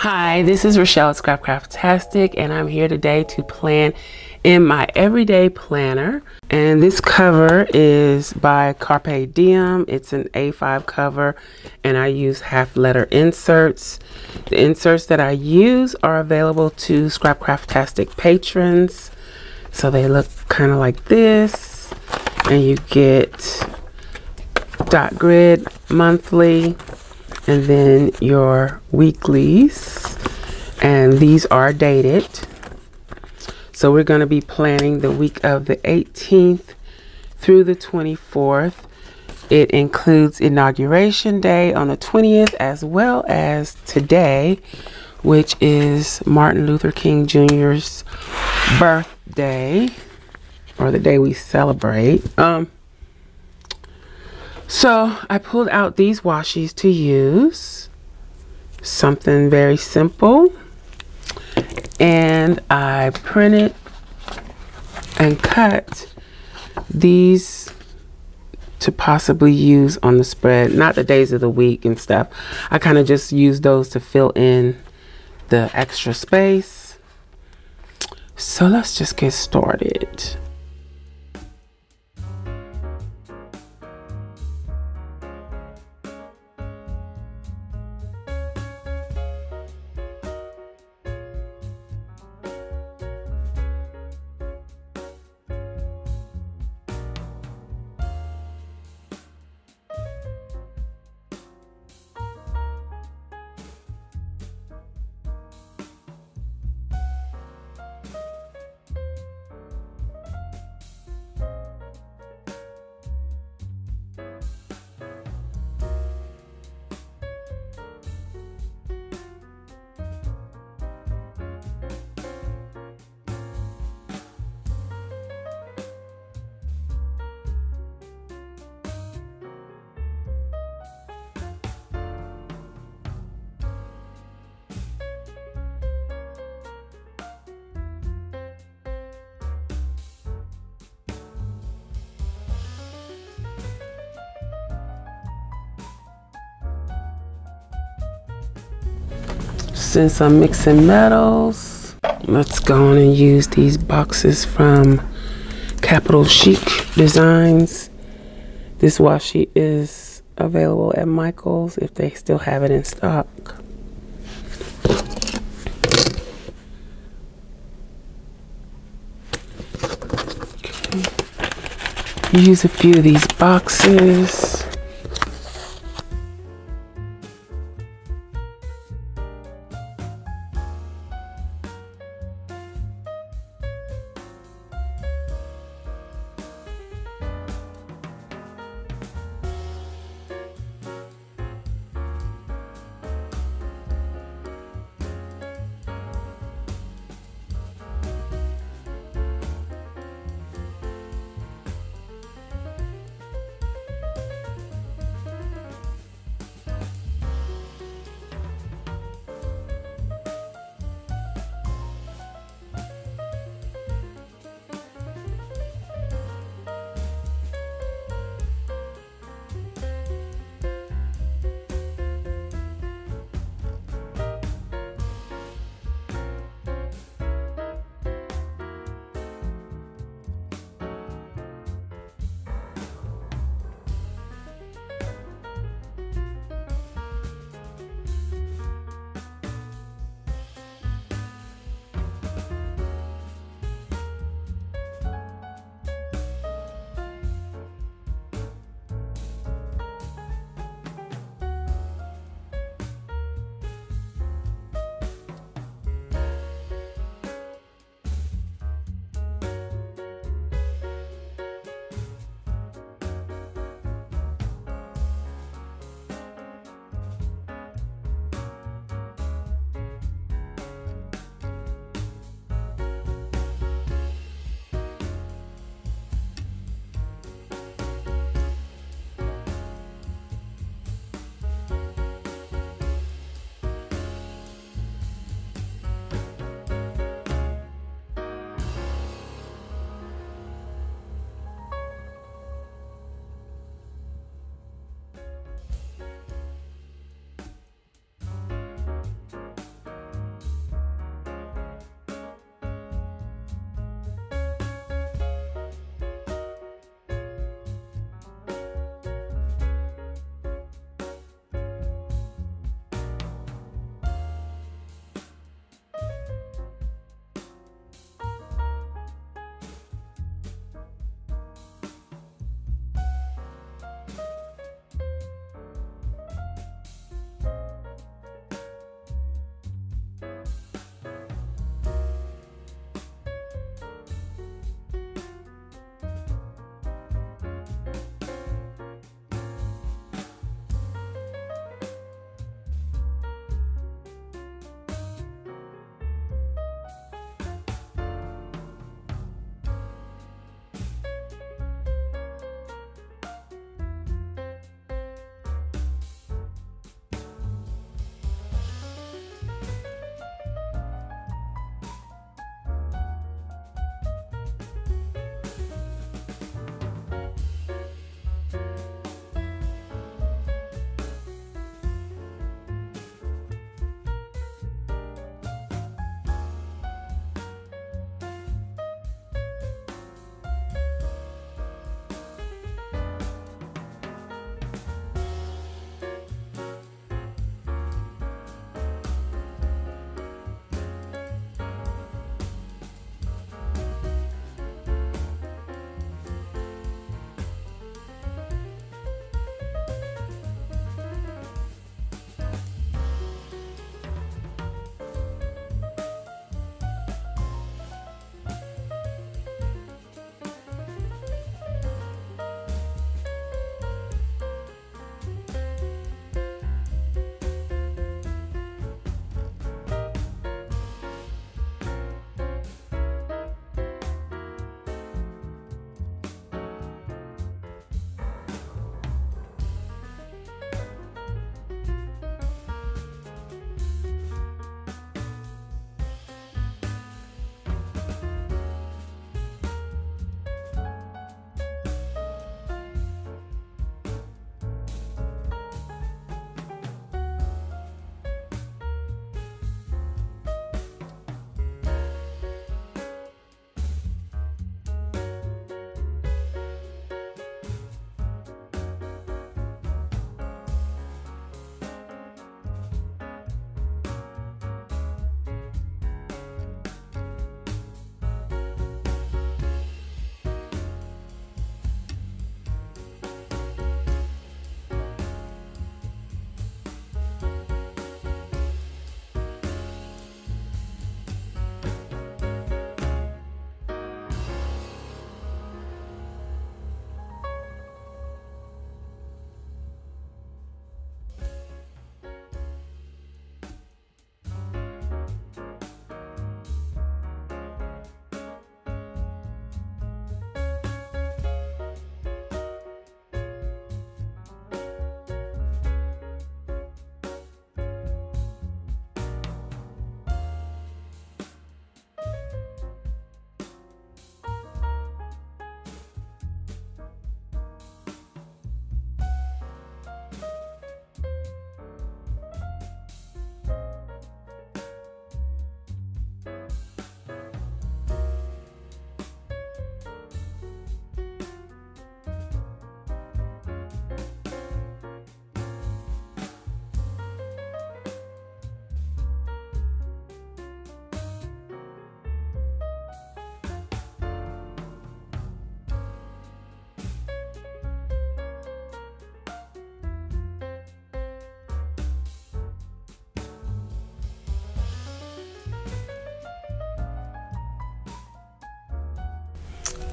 Hi, this is Rachelle at Scrapcraftastic, and I'm here today to plan in my everyday planner. And this cover is by Carpe Diem. It's an A5 cover, and I use half letter inserts. The inserts that I use are available to Scrapcraftastic patrons. So they look kind of like this, and you get dot grid monthly, and then your weeklies, and these are dated. So we're going to be planning the week of the 18th through the 24th. It includes Inauguration Day on the 20th, as well as today, which is Martin Luther King Jr.'s birthday, or the day we celebrate. So I pulled out these washies to use, something very simple, and I printed and cut these to possibly use on the spread, not the days of the week and stuff. I kind of just use those to fill in the extra space. So let's just get started. Since I'm mixing metals, let's go on and use these boxes from Capital Chic Designs. This washi is available at Michael's if they still have it in stock. Okay. Use a few of these boxes.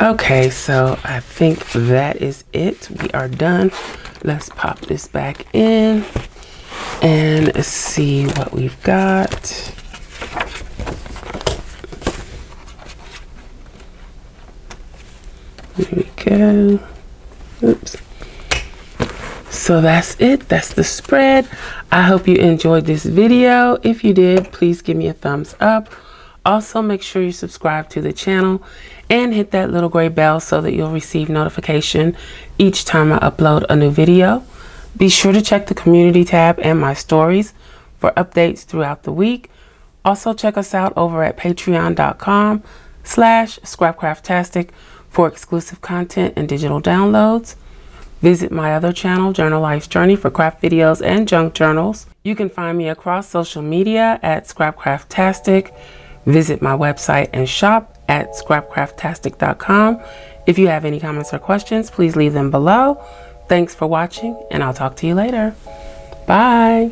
Okay, so I think that is it. We are done. Let's pop this back in and see what we've got. There we go. Oops. So that's it. That's the spread. I hope you enjoyed this video. If you did, please give me a thumbs up. Also, make sure you subscribe to the channel and hit that little gray bell so that you'll receive notification each time I upload a new video. Be sure to check the community tab and my stories for updates throughout the week. Also, check us out over at patreon.com/Scrapcraftastic for exclusive content and digital downloads. Visit my other channel, Journal Life's Journey, for craft videos and junk journals. You can find me across social media at Scrapcraftastic. Visit my website and shop at Scrapcraftastic.com. If you have any comments or questions, please leave them below. Thanks for watching, and I'll talk to you later. Bye.